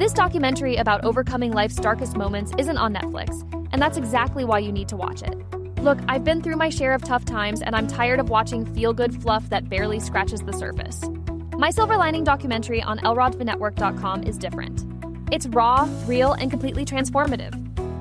This documentary about overcoming life's darkest moments isn't on Netflix, and that's exactly why you need to watch it. Look, I've been through my share of tough times, and I'm tired of watching feel-good fluff that barely scratches the surface. My Silver Lining documentary on early-onset is different. It's raw, real, and completely transformative.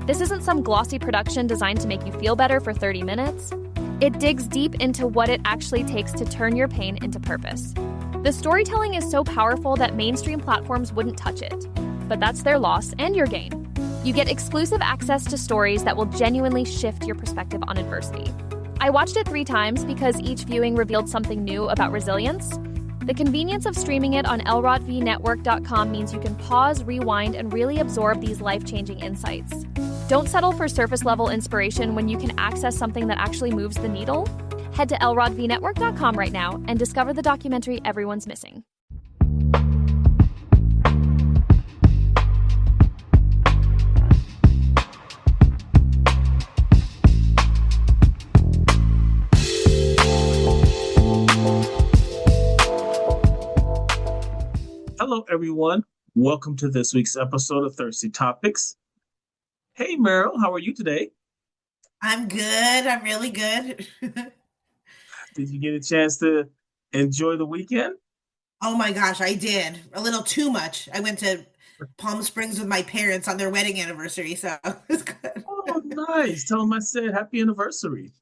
This isn't some glossy production designed to make you feel better for 30 minutes. It digs deep into what it actually takes to turn your pain into purpose. The storytelling is so powerful that mainstream platforms wouldn't touch it. But that's their loss and your gain. You get exclusive access to stories that will genuinely shift your perspective on adversity. I watched it 3 times because each viewing revealed something new about resilience. The convenience of streaming it on early-onset means you can pause, rewind, and really absorb these life-changing insights. Don't settle for surface-level inspiration when you can access something that actually moves the needle. Head to early-onset right now and discover the documentary everyone's missing. Hello, everyone. Welcome to this week's episode of Thirsty Topics. Hey, Meryl, how are you today? I'm good. I'm really good. Did you get a chance to enjoy the weekend? Oh my gosh, I did. A little too much. I went to Palm Springs with my parents on their wedding anniversary, so it was good. Oh, nice. Tell them I said happy anniversary.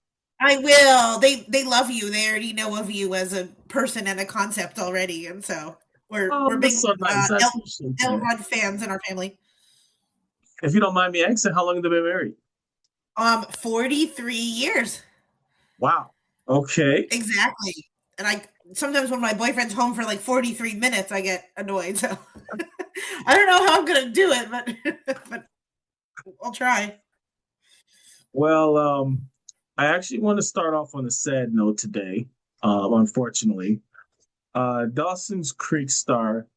I will. They love you. They already know of you as a person and a concept already, and so Oh, we're big that's so nice. I appreciate that. Elrod fans in our family. If you don't mind me asking, how long have they been married? 43 years. Wow. Okay. Exactly. And I sometimes when my boyfriend's home for like 43 minutes, I get annoyed. So I don't know how I'm gonna do it, but I'll try. Well, I actually want to start off on a sad note today, unfortunately. Dawson's Creek star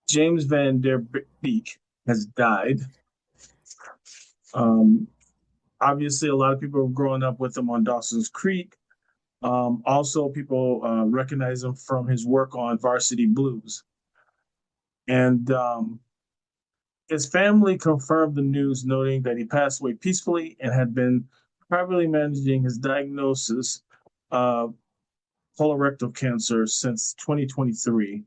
James Van Der Beek has died. Obviously, a lot of people are growing up with him on Dawson's Creek. Also, people recognize him from his work on Varsity Blues. And his family confirmed the news, noting that he passed away peacefully and had been privately managing his diagnosis of colorectal cancer since 2023.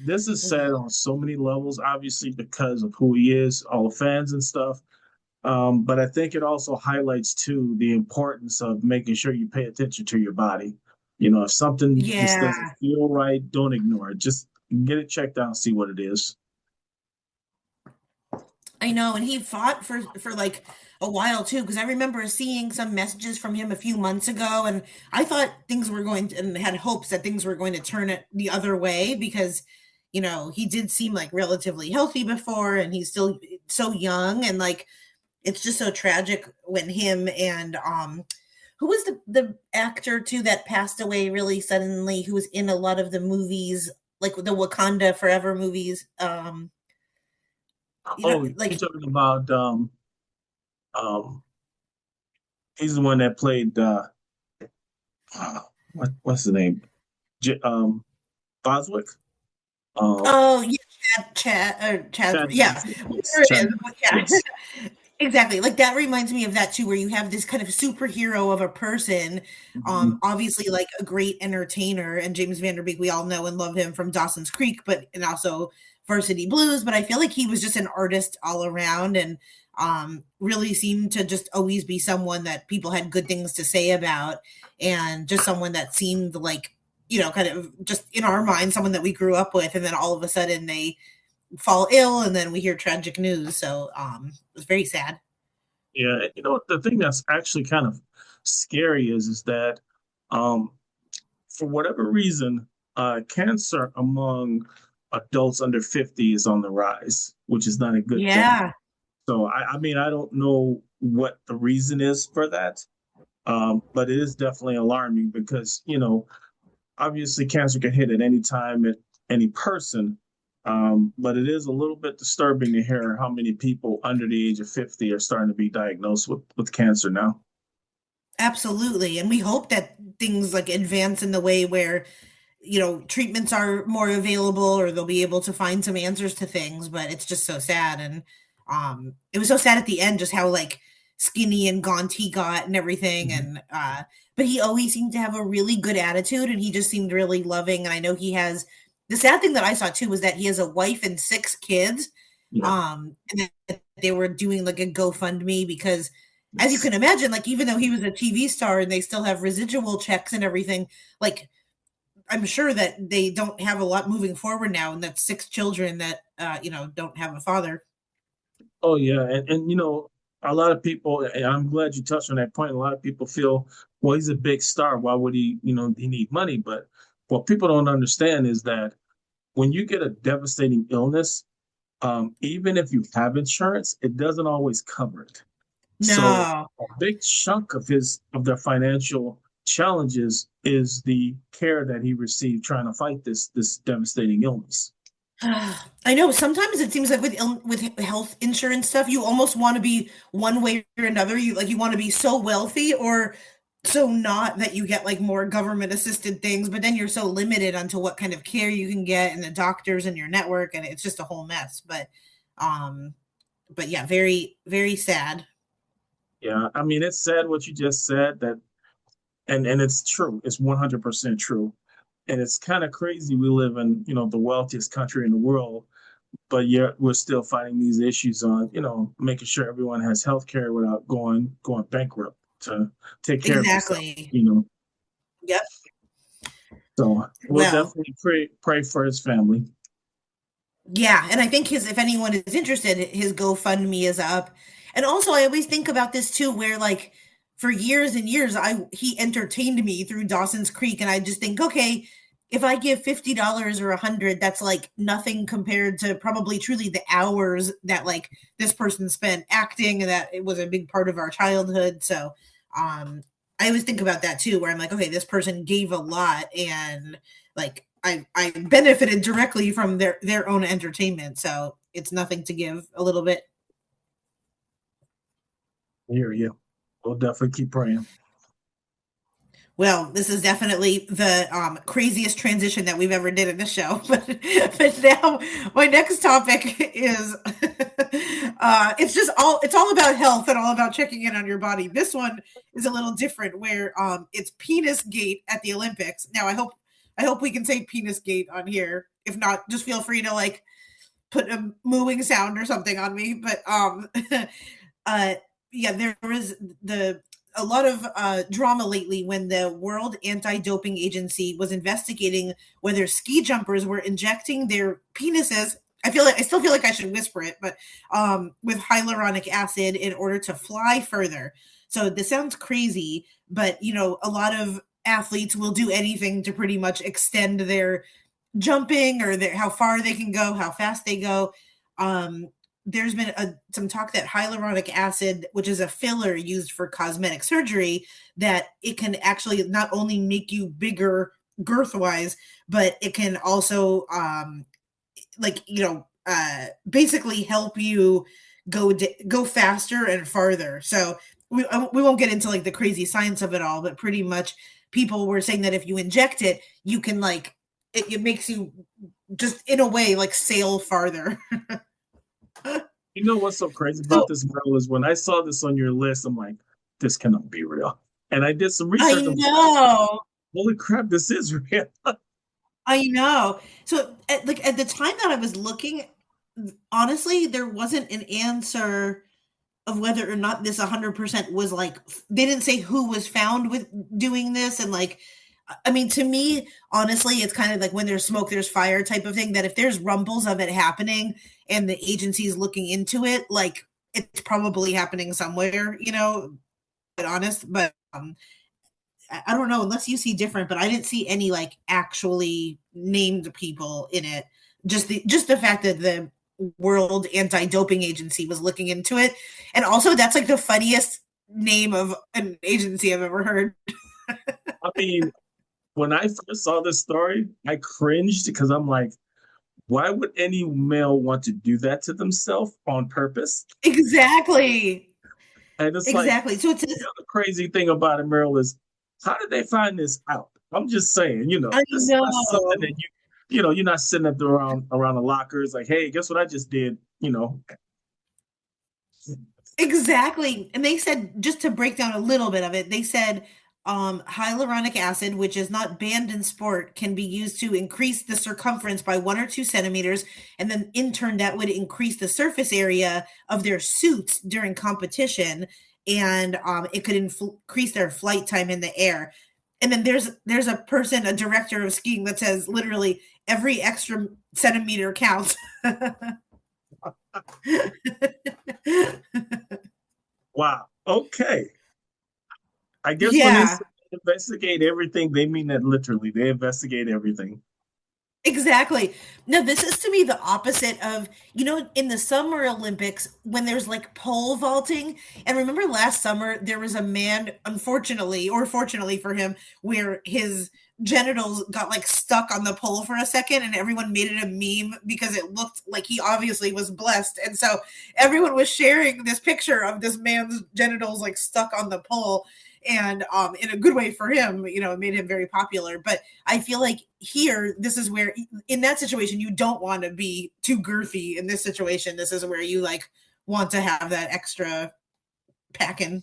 This is sad on so many levels, obviously because of who he is, all the fans and stuff. But I think it also highlights too the importance of making sure you pay attention to your body. You know, if something just doesn't feel right, don't ignore it. Just get it checked out and see what it is. I know, and he fought for like a while too, because I remember seeing some messages from him a few months ago, and I thought things were going to, and had hopes that things were going to turn it the other way because, you know, he did seem like relatively healthy before, and he's still so young, and like it's just so tragic when him and who was the actor too that passed away really suddenly, who was in a lot of the movies, like the Wakanda Forever movies. You're Like talking about he's the one that played what's the name? Boswick. oh yeah, Chad, yeah, Yes, there it Chad, is. Yeah. yes. Exactly. Like that reminds me of that too, where you have this kind of superhero of a person, Mhm. obviously like a great entertainer, and James Van Der Beek, we all know and love him from Dawson's Creek, but and also Varsity Blues. But I feel like he was just an artist all around, and really seemed to just always be someone that people had good things to say about, and just someone that seemed like, you know, kind of just in our mind, someone that we grew up with, and then all of a sudden they fall ill, and then we hear tragic news. So it was very sad. Yeah, you know the thing that's actually kind of scary is that um, for whatever reason, cancer among adults under 50 is on the rise, which is not a good thing. Yeah. So I mean, I don't know what the reason is for that, but it is definitely alarming because, you know, obviously cancer can hit at any time at any person. But it is a little bit disturbing to hear how many people under the age of 50 are starting to be diagnosed with cancer now. Absolutely. And we hope that things like advance in the way where treatments are more available, or they'll be able to find some answers to things, but it's just so sad. And it was so sad at the end, just how like skinny and gaunt he got and everything. Mhm. And but he always seemed to have a really good attitude, and he just seemed really loving. And I know he has, the sad thing that I saw too was that he has a wife and 6 kids. Yeah. And that they were doing like a GoFundMe because, as you Yes. can imagine, like even though he was a TV star and they still have residual checks and everything, like I'm sure that they don't have a lot moving forward now, and that's 6 children that don't have a father. Oh yeah, and a lot of people, and I'm glad you touched on that point. A lot of people feel, well, he's a big star. Why would he need money? But what people don't understand is that when you get a devastating illness, even if you have insurance, it doesn't always cover it. So No. a big chunk of their financial challenges is the care that he received trying to fight this devastating illness. I know sometimes it seems like with health insurance stuff, you almost want to be one way or another. You want to be so wealthy or so not, that you get like more government assisted things, but then you're so limited onto what kind of care you can get and the doctors in your network, and it's just a whole mess. Um but yeah, very, very sad. Yeah, I mean, it's sad what you just said, that and it's true. It's 100% true. And it's kind of crazy we live in, the wealthiest country in the world, but yet we're still fighting these issues on, making sure everyone has health care without going bankrupt to take care of Exactly. themselves. Yep. So we'll Well, definitely pray for his family. yeah, and I think if anyone is interested, his GoFundMe is up. And also, I always think about this too, where like for years and years, he entertained me through Dawson's Creek, and I just think, okay, if I give $50 or 100, that's like nothing compared to probably truly the hours that like this person spent acting, and that it was a big part of our childhood. So, I always think about that too, where I'm like, okay, this person gave a lot, and like I benefited directly from their own entertainment. So it's nothing to give a little bit. I hear you. We'll definitely keep praying. Well, this is definitely the craziest transition that we've ever did in the show. But now my next topic is it's all about health and all about checking in on your body. This one is a little different, where it's penis gate at the Olympics. Now I hope we can say penis gate on here. If not, just feel free to like put a mooing sound or something on me. But uh yeah, there was the a lot of drama lately when the World Anti-Doping Agency was investigating whether ski jumpers were injecting their penises. I still feel like I should whisper it, but with hyaluronic acid in order to fly further. So this sounds crazy, but a lot of athletes will do anything to pretty much extend their jumping, or how far they can go, how fast they go. Um, there's been some talk that hyaluronic acid, which is a filler used for cosmetic surgery, that it can actually not only make you bigger girth wise, but it can also basically help you go faster and farther. So we won't get into like the crazy science of it all, but pretty much people were saying that if you inject it, you can like it makes you just in a way like sail farther. You know what's so crazy So about this, Meryl, is when I saw this on your list, I'm like, this cannot be real. And I did some I research. I'm like, know. holy crap, this is real. I know. So at the time that I was looking, honestly, there wasn't an answer of whether or not this 100% was like, they didn't say who was found with doing this. And like, I mean, to me, honestly, it's kind of like when there's smoke, there's fire type of thing, that if there's rumbles of it happening and the agency is looking into it, like it's probably happening somewhere, quite honest. But I don't know, unless you see different, but I didn't see any like actually named people in it. Just the fact that the World Anti-Doping Agency was looking into it. And also that's like the funniest name of an agency I've ever heard. I mean, when I first saw this story, I cringed because I'm like, why would any male want to do that to themselves on purpose? Exactly. And it's like, Exactly. So it's the other crazy thing about it, Meryl, is how did they find this out? I'm just saying, I this is not something know. that you're not sitting at the around the lockers like, hey, guess what I just did? Exactly. And they said, just to break down a little bit of it, they said hyaluronic acid, which is not banned in sport, can be used to increase the circumference by 1 or 2 centimeters. And then in turn, that would increase the surface area of their suits during competition. And it could increase their flight time in the air. And then there's a person, a director of skiing, that says literally every extra centimeter counts. Wow. Okay. I guess when they Yeah. say investigate everything, they mean that literally. They investigate everything. Exactly. No, this is to me the opposite of, in the Summer Olympics when there's like pole vaulting. And remember last summer, there was a man, unfortunately, or fortunately for him, where his genitals got like stuck on the pole for a second and everyone made it a meme because it looked like he obviously was blessed. And so everyone was sharing this picture of this man's genitals like stuck on the pole. And in a good way for him, it made him very popular. But I feel like here, this is where, in that situation, you don't want to be too girthy. In this situation, this is where you like want to have that extra packing.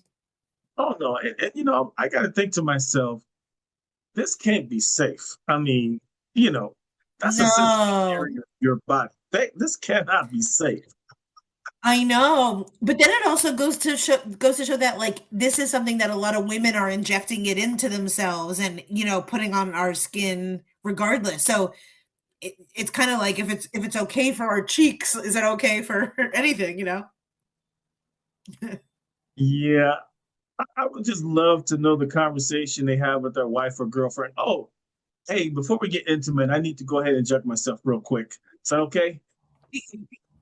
Oh no. And I gotta think to myself, this can't be safe. I mean, you know, that's a sensitive No, area of your body. This cannot be safe. I know, but then it also goes to show that like this is something that a lot of women are injecting it into themselves and putting on our skin regardless. So it's kind of like if it's okay for our cheeks, is it okay for anything? Yeah. I would just love to know the conversation they have with their wife or girlfriend. Oh, hey, before we get intimate, I need to go ahead and inject myself real quick. Is that okay?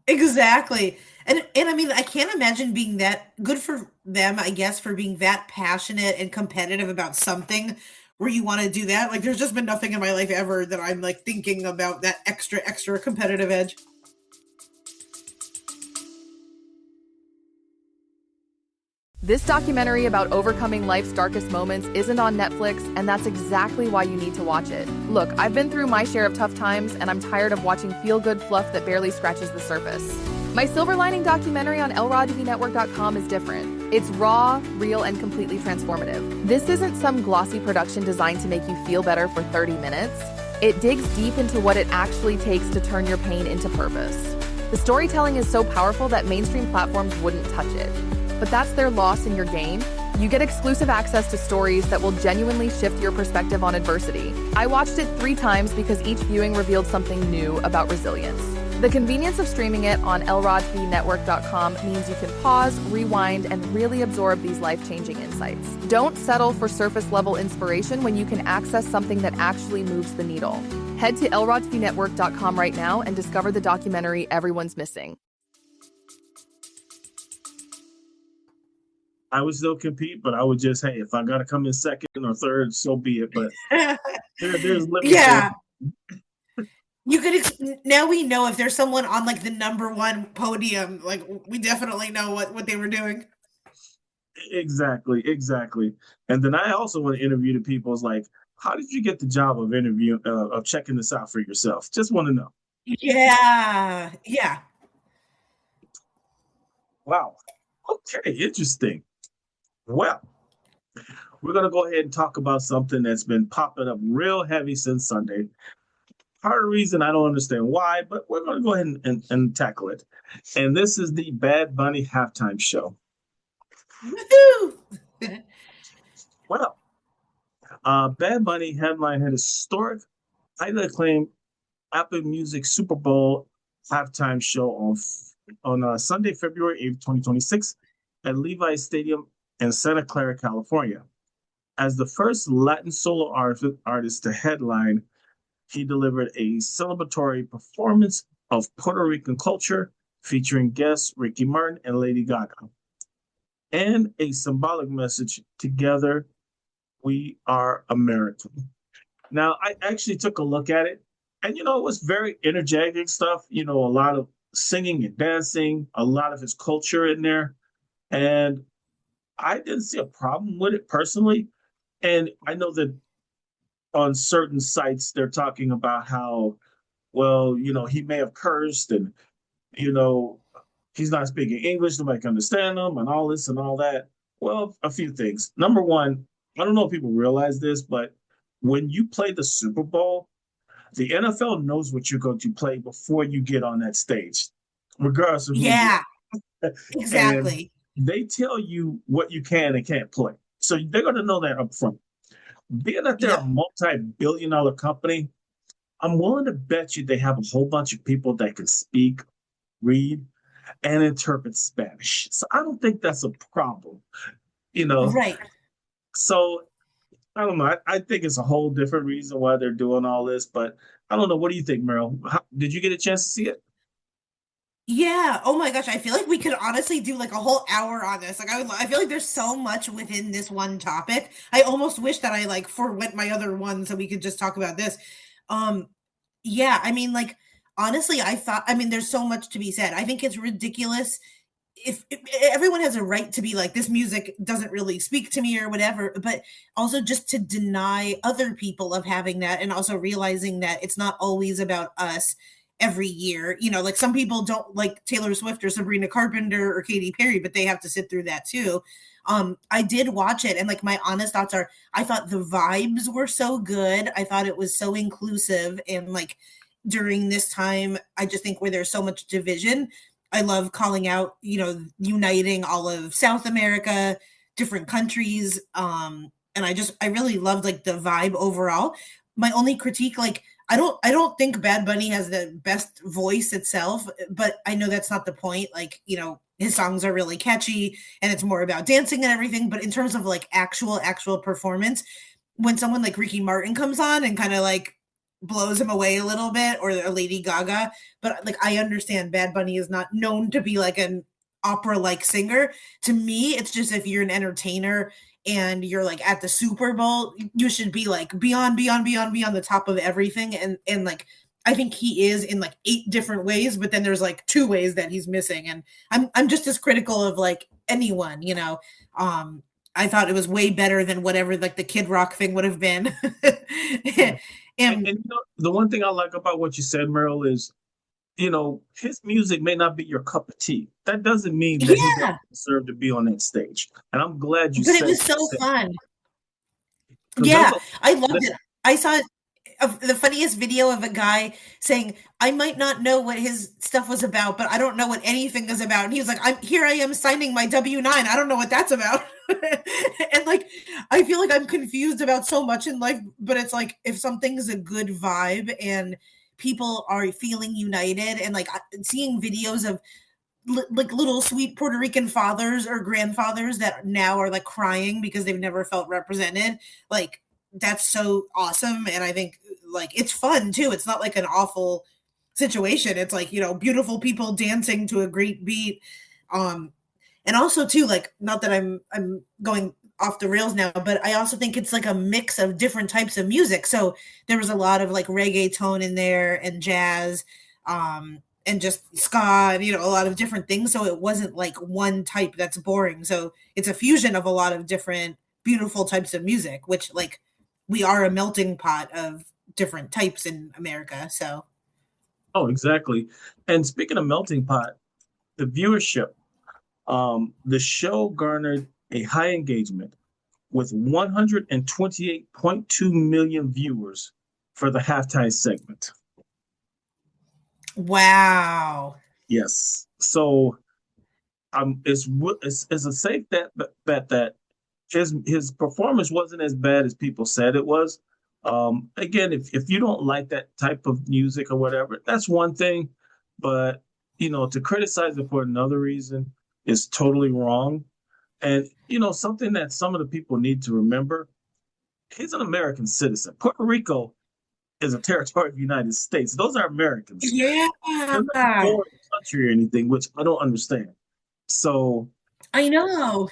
Exactly. And I mean, I can't imagine being that good for them, I guess, for being that passionate and competitive about something where you want to do that. Like there's just been nothing in my life ever that I'm like thinking about that extra competitive edge. This documentary about overcoming life's darkest moments isn't on Netflix, and that's exactly why you need to watch it. Look, I've been through my share of tough times, and I'm tired of watching feel-good fluff that barely scratches the surface. My Silver Lining documentary on early-onset is different. It's raw, real, and completely transformative. This isn't some glossy production designed to make you feel better for 30 minutes. It digs deep into what it actually takes to turn your pain into purpose. The storytelling is so powerful that mainstream platforms wouldn't touch it. But that's their loss and your gain. You get exclusive access to stories that will genuinely shift your perspective on adversity. I watched it 3 times because each viewing revealed something new about resilience. The convenience of streaming it on early-onset means you can pause, rewind, and really absorb these life-changing insights. Don't settle for surface-level inspiration when you can access something that actually moves the needle. Head to early-onset right now and discover the documentary everyone's missing. I would still compete, but I would just, hey, if I got to come in second or third, so be it. But there's limits there. Yeah. You could now we know if there's someone on like the number one podium, like we definitely know what they were doing. Exactly, exactly. And then I also want to interview the people. Is like, how did you get the job of of checking this out for yourself? Just want to know. Yeah. Yeah. Wow. Okay, interesting. Well, we're gonna go ahead and talk about something that's been popping up real heavy since Sunday. Part of the reason I don't understand why, but we're gonna go ahead and tackle it. And this is the Bad Bunny halftime show. Woohoo! Well, Bad Bunny headline had historic, highly acclaimed Apple Music Super Bowl halftime show on Sunday, February 8th, 2026, at Levi's Stadium in Santa Clara, California. As the first Latin solo artist to headline, he delivered a celebratory performance of Puerto Rican culture featuring guests Ricky Martin and Lady Gaga, and a symbolic message: together we are American. Now, I actually took a look at it, and it was very energetic stuff. A lot of singing and dancing, a lot of his culture in there, and I didn't see a problem with it personally. And I know that on certain sites they're talking about how, well, he may have cursed, and you know he's not speaking English, nobody can understand him, and all this and all that. Well, a few things. Number one, I don't know if people realize this, but when you play the Super Bowl, the NFL knows what you're going to play before you get on that stage, regardless of who you Yeah, are. And exactly. they tell you what you can and can't play. So they're going to know that up front. Being that they're a Yep. multi-billion-dollar company, I'm willing to bet you they have a whole bunch of people that can speak, read, and interpret Spanish. So I don't think that's a problem, you know. Right. So I don't know. I think it's a whole different reason why they're doing all this, but I don't know. What do you think, Meryl? Did you get a chance to see it? Yeah. Oh my gosh. I feel like we could honestly do like a whole hour on this. Like I feel like there's so much within this one topic. I almost wish that I like forwent my other one so we could just talk about this. Um, yeah, I mean, like honestly, I mean, there's so much to be said. I think it's ridiculous if everyone has a right to be like this music doesn't really speak to me or whatever, but also just to deny other people of having that, and also realizing that it's not always about us every year. Like some people don't like Taylor Swift or Sabrina Carpenter or Katy Perry, but they have to sit through that too. I did watch it, and like my honest thoughts are, I thought the vibes were so good. I thought it was so inclusive, and like during this time, I just think where there's so much division, I love calling out, uniting all of South America, different countries. And I really loved like the vibe overall. My only critique, like, I don't think Bad Bunny has the best voice itself, but I know that's not the point. Like, his songs are really catchy and it's more about dancing and everything. But in terms of like actual performance, when someone like Ricky Martin comes on and kind of like blows him away a little bit, or Lady Gaga, but like I understand Bad Bunny is not known to be like an opera like singer. To me, it's just if you're an entertainer and you're like at the Super Bowl, you should be like beyond the top of everything. And like I think he is in like 8 different ways, but then there's like 2 ways that he's missing. And I'm just as critical of like anyone. I thought it was way better than whatever like the Kid Rock thing would have been. Yeah. And, And and the one thing I like about what you said, Meryl, is his music may not be your cup of tea. That doesn't mean that he doesn't yeah, deserve to be on that stage. And I'm glad you but it said was so fun. because Yeah, I loved it. I saw the funniest video of a guy saying, "I might not know what his stuff was about, but I don't know what anything is about." And he was like, I am signing my W-9. I don't know what that's about." And like, I feel like I'm confused about so much in life, but it's like if something's a good vibe and people are feeling united, and like seeing videos of like little sweet Puerto Rican fathers or grandfathers that now are like crying because they've never felt represented. Like that's so awesome. And I think like it's fun too. It's not like an awful situation. It's like, beautiful people dancing to a great beat. Um, and also too, like, not that I'm going off the rails now, but I also think it's like a mix of different types of music. So there was a lot of like reggae tone in there and jazz. And just ska and a lot of different things, so it wasn't like one type that's boring. So it's a fusion of a lot of different beautiful types of music, which like we are a melting pot of different types in America. So Oh, exactly. And speaking of melting pot, the viewership, the show garnered a high engagement with 128.2 million viewers for the halftime segment. wow. Yes. So it's a safe bet that his performance wasn't as bad as people said it was. Again, if you don't like that type of music or whatever, that's one thing. But to criticize it for another reason is totally wrong. And something that some of the people need to remember: he's an American citizen. Puerto Rico is a territory of the United States. Those are Americans. Yeah, They're not a foreign country or anything, which I don't understand. So, I know.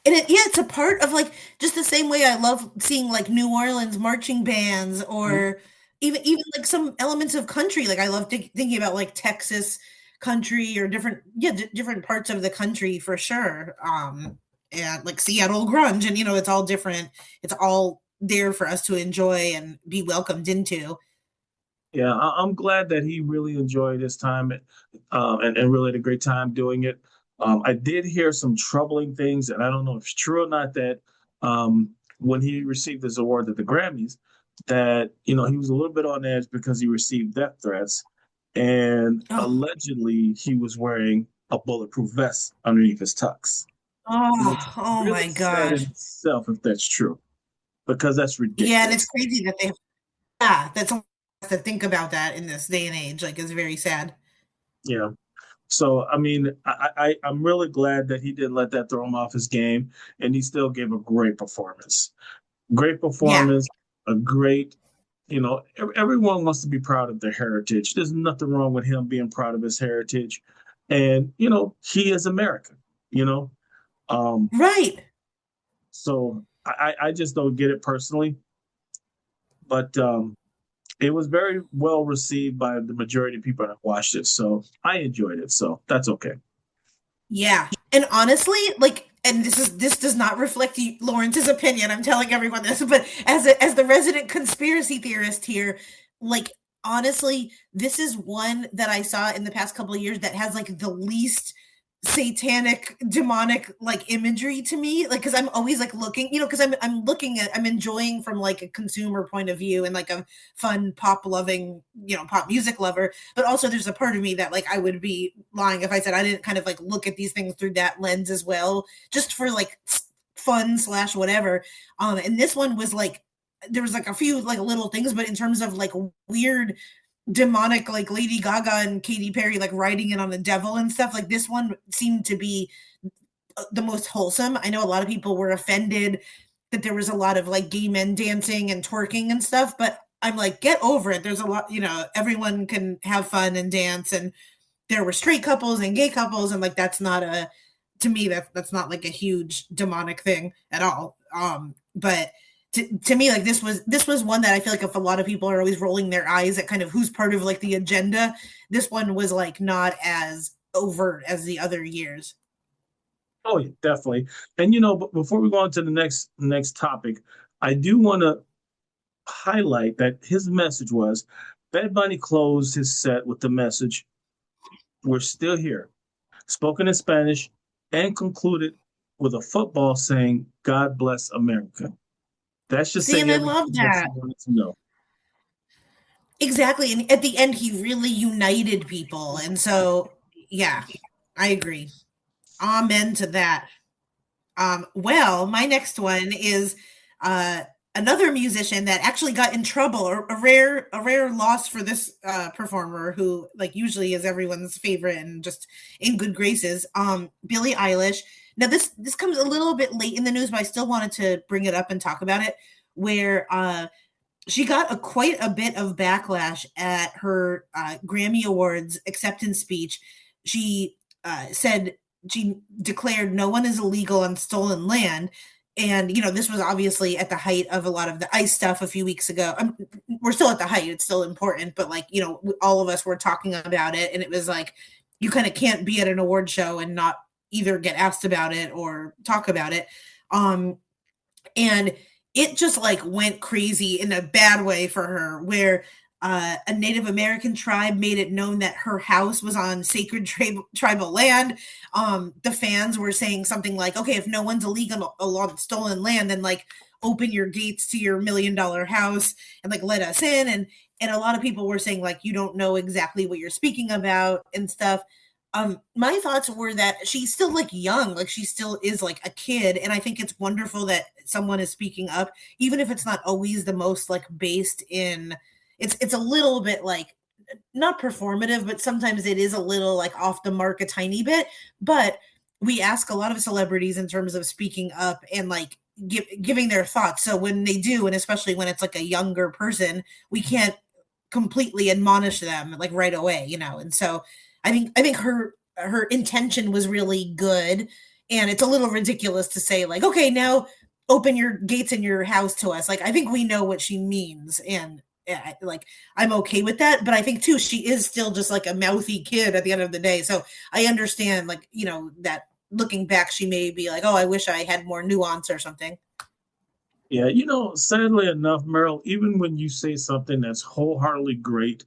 And it's a part of like just the same way I love seeing like New Orleans marching bands, or even like some elements of country. Like I love thinking about like Texas country or different, yeah, different parts of the country for sure. And like Seattle grunge, and it's all different. It's all there for us to enjoy and be welcomed into. Yeah, I'm glad that he really enjoyed his time and really had a great time doing it. I did hear some troubling things, and I don't know if it's true or not, that when he received his award at the Grammys, that he was a little bit on edge because he received death threats, and Oh, allegedly he was wearing a bulletproof vest underneath his tux, which is oh really my sad in gosh. itself if that's true, because that's Yeah, and it's ridiculous. crazy that that's to think about that in this day and age. Like, it's very sad. Yeah. So I mean, I'm really glad that he didn't let that throw him off his game, and he still gave a great performance. Great Yeah. performance, a great, everyone wants to be proud of their heritage. There's nothing wrong with him being proud of his heritage, and he is American. You know, um, Right. so I just don't get it personally, but it was very well received by the majority of people that watched it. So I enjoyed it. So that's okay. Yeah. And honestly, like, and this does not reflect Lawrence's opinion. I'm telling everyone this, but as the resident conspiracy theorist here, like, honestly, this is one that I saw in the past couple of years that has like the least satanic demonic like imagery to me, like, because I'm always like looking, because I'm looking at, I'm enjoying from like a consumer point of view and like a fun pop loving, pop music lover, but also there's a part of me that like I would be lying if I said I didn't kind of like look at these things through that lens as well, just for like fun slash whatever. And this one was like, there was like a few like little things, but in terms of like weird demonic, like Lady Gaga and Katy Perry like riding in on the devil and stuff, like this one seemed to be the most wholesome. I know a lot of people were offended that there was a lot of like gay men dancing and twerking and stuff, but I'm like, get over it. There's a lot, everyone can have fun and dance, and there were straight couples and gay couples, and like that's not a, to me, that's not like a huge demonic thing at all. But to me, like this was one that I feel like if a lot of people are always rolling their eyes at kind of who's part of like the agenda, this one was like not as overt as the other years. Oh, yeah, definitely. And but before we go on to the next topic, I do want to highlight that his message was Bad Bunny closed his set with the message, "We're still here," spoken in Spanish, and concluded with a football saying, "God bless America." That should See, say and I love everything that that. you wanted to know. Exactly. And at the end, he really united people. And so, yeah, I agree. Amen to that. Well, my next one is uh, another musician that actually got in trouble, or a rare loss for this performer who like usually is everyone's favorite and just in good graces. Billie Eilish. Now this comes a little bit late in the news, but I still wanted to bring it up and talk about it. Where she got quite a bit of backlash at her Grammy Awards acceptance speech. She said, she declared no one is illegal on stolen land. And, this was obviously at the height of a lot of the ICE stuff a few weeks ago. We're still at the height, it's still important, but like, all of us were talking about it. And it was like, you kind of can't be at an award show and not either get asked about it or talk about it. Um, and it just like went crazy in a bad way for her, where a Native American tribe made it known that her house was on sacred tribal land. The fans were saying something like, okay, if no one's illegal on stolen land, then like open your gates to your $1 million house and like let us in. And a lot of people were saying like, you don't know exactly what you're speaking about and stuff. My thoughts were that she's still like young, like she still is like a kid, and I think it's wonderful that someone is speaking up, even if it's not always the most like based in, it's a little bit like not performative, but sometimes it is a little like off the mark a tiny bit. But we ask a lot of celebrities in terms of speaking up and like giving their thoughts. So when they do, and especially when it's like a younger person, we can't completely admonish them like right away, And so I think her intention was really good, and it's a little ridiculous to say like, okay, now open your gates in your house to us. Like I think we know what she means, and like I'm okay with that. But I think too she is still just like a mouthy kid at the end of the day. So I understand like that looking back she may be like, oh, I wish I had more nuance or something. Yeah, sadly enough, Meryl, even when you say something that's wholeheartedly great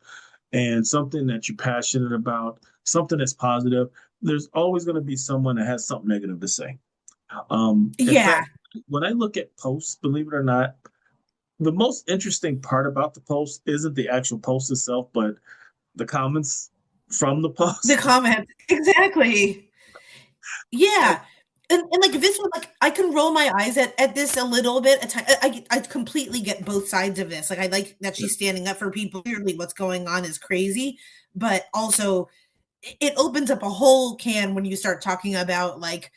and something that you're passionate about, something that's positive, there's always going to be someone that has something negative to say. In Yeah. fact, when I look at posts, believe it or not, the most interesting part about the post isn't the actual post itself, but the comments from the The post. comments. Exactly. And Yeah. And like this one, like I can roll my eyes at this a little bit. I completely get both sides of this. Like I like that she's standing up for people. Clearly, what's going on is crazy, but also it opens up a whole can when you start talking about like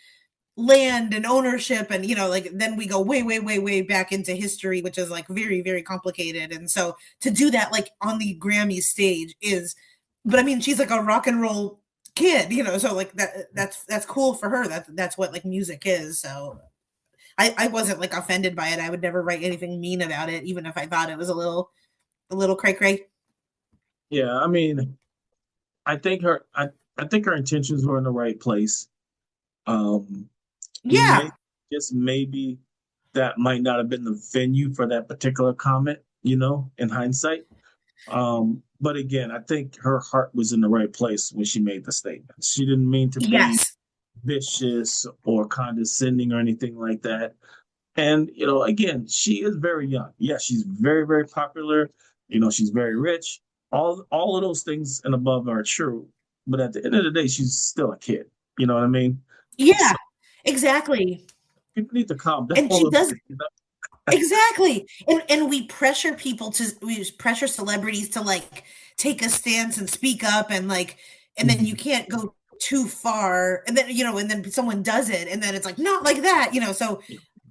land and ownership, and like then we go way, way, way, way back into history, which is like very, very complicated. And so to do that like on the Grammy stage is, but I mean, she's like a rock and roll kid, so like that's cool for her. That's what like music is. So I wasn't like offended by it. I would never write anything mean about it, even if I thought it was a little cray cray. yeah, I mean, I think her intentions were in the right place. Um, Yeah. may just maybe that might not have been the venue for that particular comment, in hindsight. But again, I think her heart was in the right place when she made the statement. She didn't mean to be Yes. vicious or condescending or anything like that. And, again, she is very young. Yeah, she's very, very popular. She's very rich. All of those things and above are true. But at the end of the day, she's still a kid. You know what I mean? Yeah. So Exactly. people need to calm down And a she little does. bit. Exactly. And we pressure celebrities to like take a stance and speak up, and like, and then you Mhm. can't go too far, and then and then someone does it, and then it's like not like that, so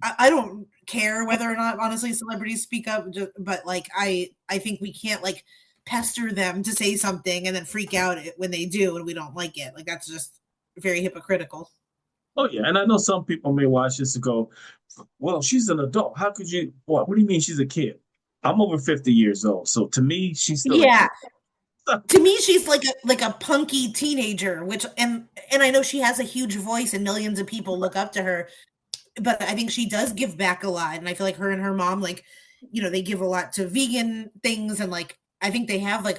I don't care whether or not honestly celebrities speak up, but like I think we can't like pester them to say something and then freak out when they do and we don't like it. Like that's just very hypocritical. Oh yeah, and I know some people may watch this and go, "Well, she's an adult. How could you? What? What do you mean she's a kid? I'm over 50 years old, so to me, she's still a Yeah. kid." To me she's like a punky teenager, which and I know she has a huge voice and millions of people look up to her, but I think she does give back a lot, and I feel like her and her mom like they give a lot to vegan things, and like I think they have like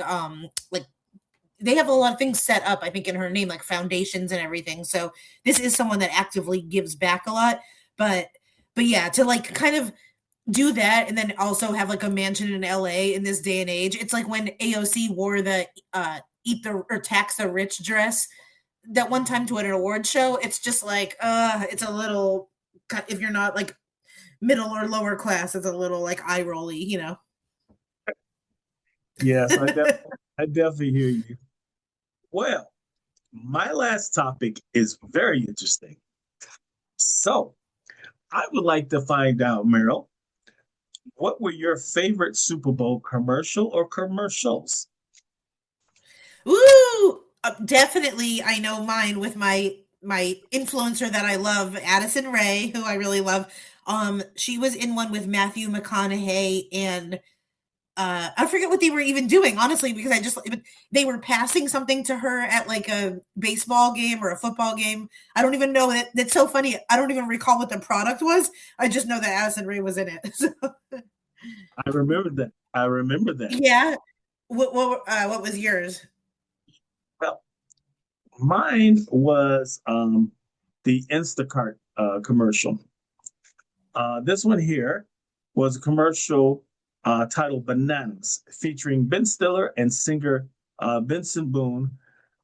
they have a lot of things set up, I think, in her name, like foundations and everything. So this is someone that actively gives back a lot. but but yeah, to like kind of do that and then also have like a mansion in LA in this day and age. It's like when AOC wore the eat the or tax the rich dress that one time to an award show. It's just like it's a little, if you're not like middle or lower class, it's a little like eye rolly. Yes, I definitely hear you. Well, my last topic is very interesting. So, I would like to find out, Meryl, what were your favorite Super Bowl commercial or commercials? Woo! Definitely, I know mine with my influencer that I love, Addison Ray, who I really love. She was in one with Matthew McConaughey, and I forget what they were even doing, honestly, because they were passing something to her at like a baseball game or a football game. I don't even know that. That's so funny. I don't even recall what the product was. I just know that Addison Ray was in it. So, I remember that. I remember that. yeah. What was yours? Well, mine was the Instacart commercial. This one here was a commercial titled Bananas, featuring Ben Stiller and singer Benson Boone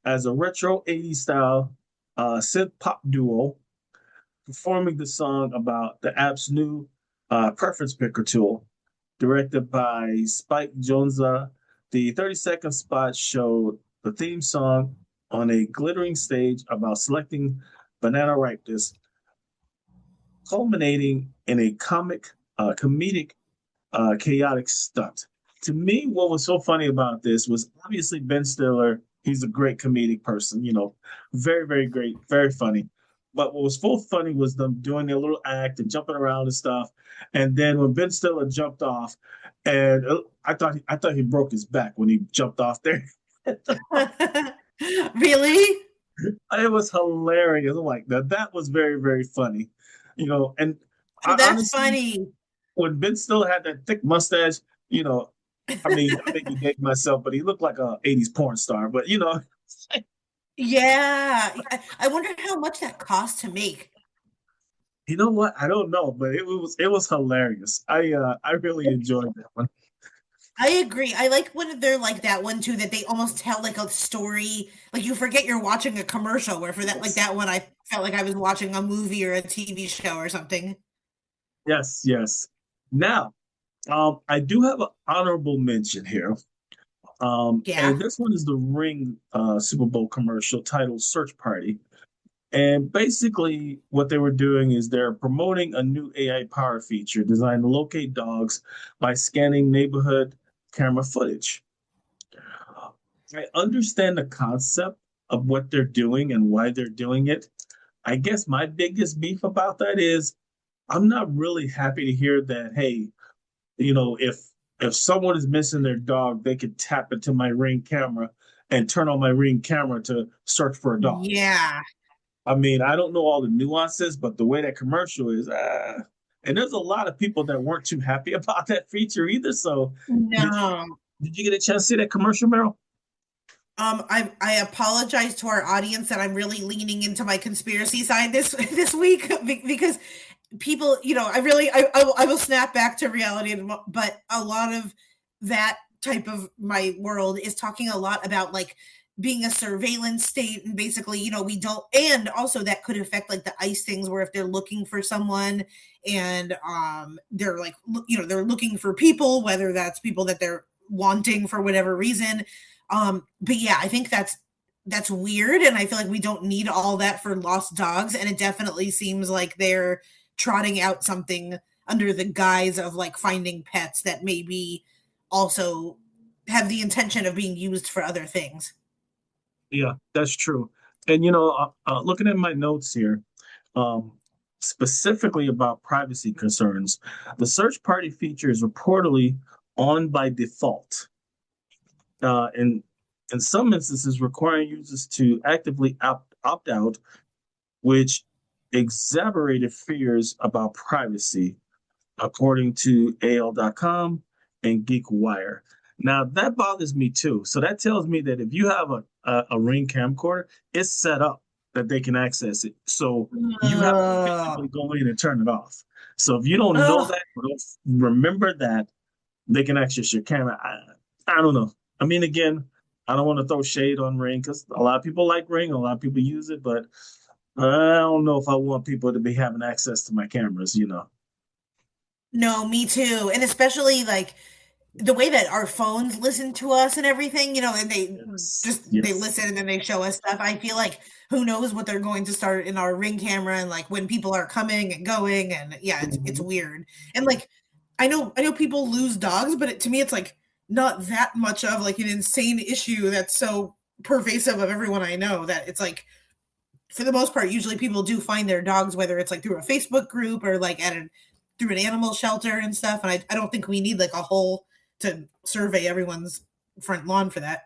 as a retro 80s style synth pop duo performing the song about the app's new preference picker tool. Directed by Spike Jonze, the 30-second spot showed the theme song on a glittering stage about selecting banana ripeness, culminating in a comedic, chaotic stunt. To me, what was so funny about this was obviously Ben Stiller. He's a great comedic person, very, very great, very funny. But what was so funny was them doing their little act and jumping around and stuff. And then when Ben Stiller jumped off, and I thought he broke his back when he jumped off there. Really? It was hilarious. I'm like that was very, very funny. And Oh, I that's honestly, funny. when Ben Stiller had that thick mustache, you know, I mean, I may be dating myself, but he looked like a 80s porn star. But Yeah. I wonder how much that cost to make. you know what? I don't know, but it was hilarious. I really enjoyed that one. I agree. I like when they're like that one too, that they almost tell like a story. Like you forget you're watching a commercial, where for that like Yes. that one I felt like I was watching a movie or a TV show or something. Yes, yes. Now, I do have an honorable mention here. Yeah. And this one is the Ring Super Bowl commercial titled Search Party. And basically, what they were doing is they're promoting a new AI power feature designed to locate dogs by scanning neighborhood camera footage. I understand the concept of what they're doing and why they're doing it. I guess my biggest beef about that is I'm not really happy to hear that, hey, if someone is missing their dog, they could tap into my Ring camera and turn on my Ring camera to search for a dog. Yeah. I mean, I don't know all the nuances, but the way that commercial is, and there's a lot of people that weren't too happy about that feature either. So, did you No. did you get a chance to see that commercial, Meryl? I apologize to our audience that I'm really leaning into my conspiracy side this week because people, I will snap back to reality, but a lot of that type of my world is talking a lot about like being a surveillance state, and basically, we don't, and also that could affect like the ICE things, where if they're looking for someone and they're like they're looking for people, whether that's people that they're wanting for whatever reason. But yeah, I think that's weird, and I feel like we don't need all that for lost dogs, and it definitely seems like they're trotting out something under the guise of like finding pets that maybe also have the intention of being used for other things. Yeah, that's true. And looking at my notes here, um, specifically about privacy concerns, the search party feature is reportedly on by default. In some instances, requiring users to actively opt out, which exacerbated fears about privacy, according to AL.com and GeekWire. Now, that bothers me too. So that tells me that if you have a Ring camcorder, it's set up that they can access it. So you have to Oh, physically go in and turn it off. So if you don't know oh, that or don't remember that, they can access your camera. I don't know. I mean, again, I don't want to throw shade on Ring because a lot of people like Ring, a lot of people use it, but I don't know if I want people to be having access to my cameras. no, me too. And especially like the way that our phones listen to us and everything, and Yes. they Yes. listen and then they show us stuff. I feel like who knows what they're going to start in our Ring camera, and like when people are coming and going, and yeah, it's Mhm. weird. And like I know people lose dogs, but to me it's like not that much of like an insane issue that's so pervasive of everyone I know, that it's like for the most part usually people do find their dogs, whether it's like through a Facebook group or like through an animal shelter and stuff. And I don't think we need like a whole to survey everyone's front lawn for that.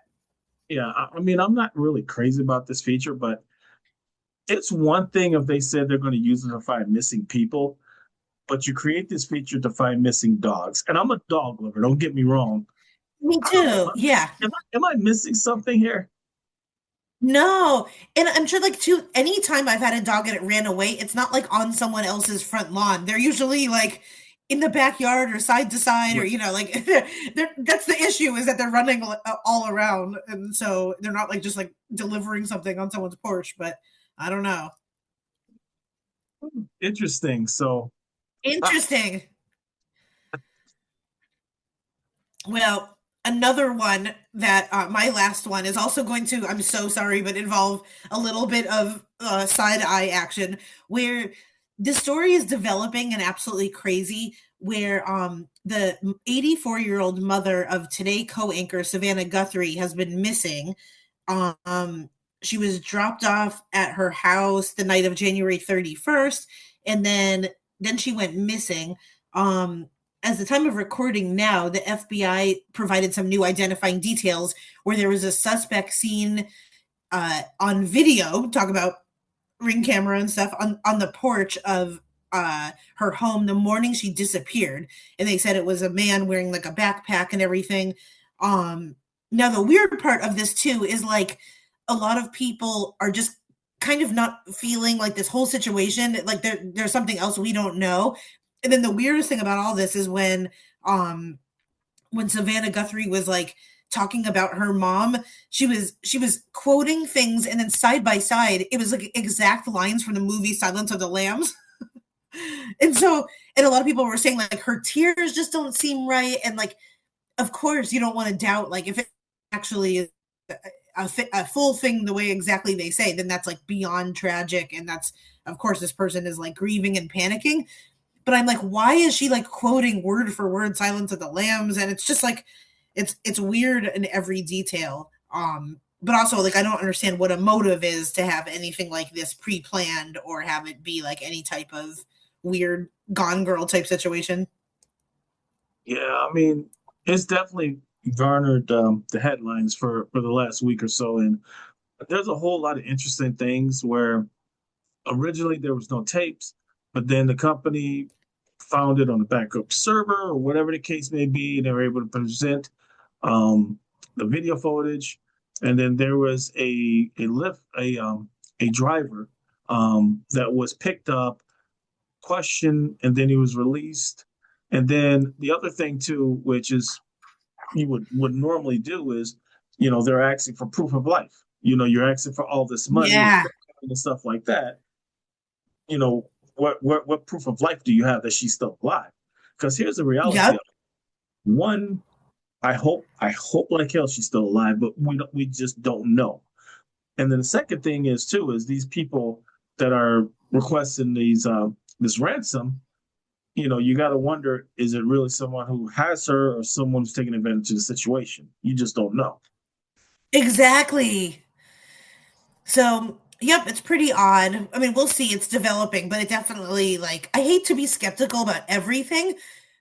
Yeah. I mean, I'm not really crazy about this feature, but it's one thing if they said they're going to use it to find missing people, but you create this feature to find missing dogs. And I'm a dog lover. Don't get me wrong. Me I don't know. too. Yeah. Am I missing something here? No. And I'm sure like too, anytime I've had a dog and it ran away, it's not like on someone else's front lawn. They're usually like in the backyard or side to side, or Right. like that's the issue, is that they're running all around, and so they're not like just like delivering something on someone's porch. But I don't know. Interesting. So, uh, Interesting. Well, another one that my last one is also going to, I'm so sorry, but involve a little bit of side eye action, where the story is developing and absolutely crazy. Where the 84-year-old mother of Today co-anchor Savannah Guthrie has been missing. Um, she was dropped off at her house the night of January 31st, and then she went missing. As the time of recording now, the FBI provided some new identifying details, where there was a suspect seen on video, talk about Ring camera and stuff, on the porch of her home the morning she disappeared, and they said it was a man wearing like a backpack and everything. Now the weird part of this too is like a lot of people are just kind of not feeling like this whole situation like there's something else we don't know. And then the weirdest thing about all this is when Savannah Guthrie was like talking about her mom, she was quoting things, and then side by side it was like exact lines from the movie Silence of the Lambs. And a lot of people were saying like her tears just don't seem right, and like of course you don't want to doubt like if it actually is a full thing the way exactly they say, then that's like beyond tragic, and that's of course this person is like grieving and panicking. But I'm like, why is she like quoting word for word Silence of the Lambs? And it's just like it's weird in every detail. But also like I don't understand what a motive is to have anything like this pre-planned or have it be like any type of weird Gone Girl type situation. Yeah, I mean, it's definitely garnered the headlines for the last week or so, and there's a whole lot of interesting things where originally there was no tapes, but then the company found it on a backup server or whatever the case may be, and they were able to present um, the video footage. And then there was a driver that was picked up, questioned, and then he was released. And then the other thing too, which is you would normally do is, they're asking for proof of life. You're asking for all this money Yeah. and stuff like that. What proof of life do you have that she's still alive? Because here's the reality of Yep. it. One, I hope like hell she's still alive, but we just don't know. And then the second thing is too is these people that are requesting this ransom. You got to wonder, is it really someone who has her or someone who's taking advantage of the situation? You just don't know. Exactly. So, yep, it's pretty odd. I mean, we'll see. It's developing, but it definitely like I hate to be skeptical about everything,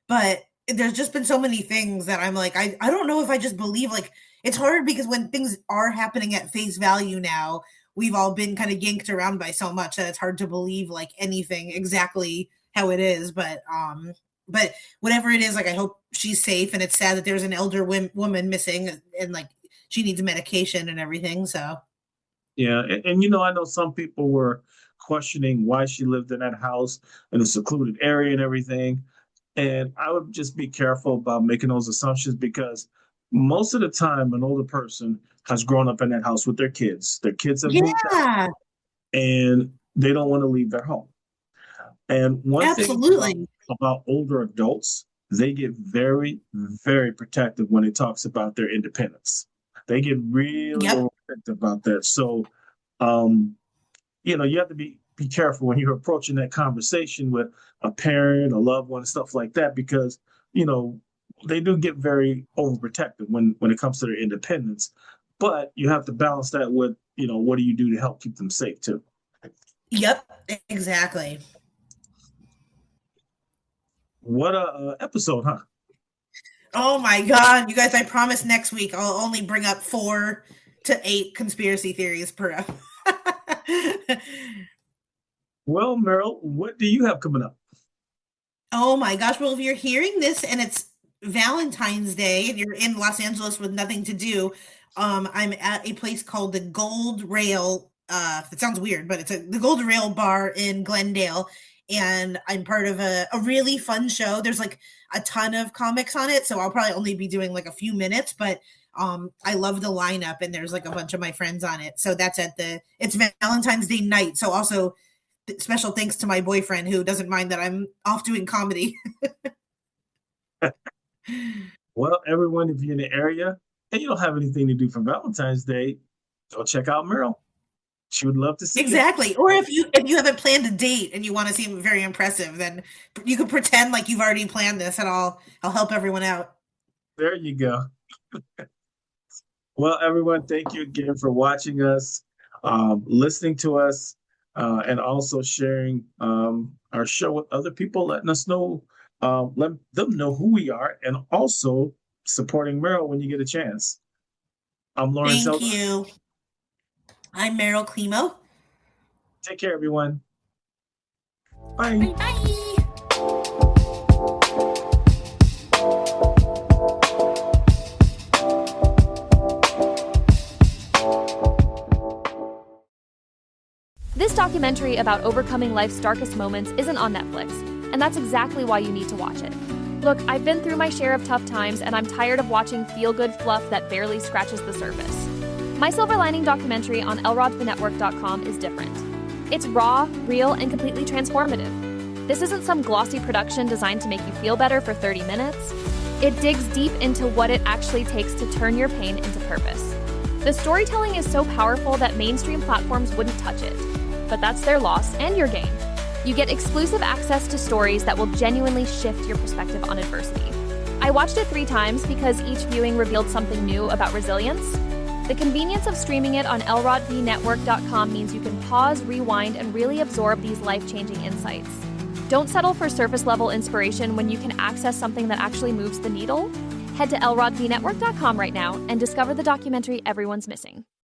but there's just been so many things that I'm like, I don't know if I just believe like it's hard because when things are happening at face value now, we've all been kind of yanked around by so much that it's hard to believe like anything exactly how it is. But whatever it is, like I hope she's safe, and it's sad that there's an elder woman missing, and like she needs medication and everything. So Yeah, and I know some people were questioning why she lived in that house in a secluded area and everything. And I would just be careful about making those assumptions because most of the time, an older person has grown up in that house with their kids. Their kids have moved out yeah, and they don't want to leave their home. And one thing absolutely. about older adults, they get very, very protective when it talks about their independence. They get really Yep. overprotective about that. So, um, you have to be careful when you're approaching that conversation with a parent, a loved one, stuff like that, because you know they do get very overprotective when it comes to their independence. But you have to balance that with what do you do to help keep them safe too. Yep. Exactly. What a episode, huh? Oh my God, you guys! I promise next week I'll only bring up 4 to 8 conspiracy theories per episode. Well, Meryl, what do you have coming up? Oh my gosh! Well, if you're hearing this and it's Valentine's Day and you're in Los Angeles with nothing to do, I'm at a place called the Gold Rail. It sounds weird, but it's the Gold Rail Bar in Glendale, and I'm part of a really fun show. There's like a ton of comics on it, so I'll probably only be doing like a few minutes, but I love the lineup, and there's like a bunch of my friends on it. So that's it's Valentine's Day night. So also special thanks to my boyfriend who doesn't mind that I'm off doing comedy. Well, everyone, if you're in the area and you don't have anything to do for Valentine's Day, go check out Meryl. She would love to see you. Exactly. Or if you haven't planned a date and you want to seem very impressive, then you could pretend like you've already planned this, and I'll help everyone out. There you go. Well, everyone, thank you again for watching us, listening to us, and also sharing our show with other people, letting us know, let them know who we are, and also supporting Meryl when you get a chance. I'm Lawrence Thank Elder. you. I'm Meryl Climo. Take care, everyone. Bye. Bye. This documentary about overcoming life's darkest moments isn't on Netflix, and that's exactly why you need to watch it. Look, I've been through my share of tough times, and I'm tired of watching feel-good fluff that barely scratches the surface. My Silver Lining documentary on early-onset is different. It's raw, real, and completely transformative. This isn't some glossy production designed to make you feel better for 30 minutes. It digs deep into what it actually takes to turn your pain into purpose. The storytelling is so powerful that mainstream platforms wouldn't touch it. But that's their loss and your gain. You get exclusive access to stories that will genuinely shift your perspective on adversity. I watched it 3 times because each viewing revealed something new about resilience. The convenience of streaming it on early-onset means you can pause, rewind, and really absorb these life-changing insights. Don't settle for surface-level inspiration when you can access something that actually moves the needle. Head to early-onset right now and discover the documentary everyone's missing.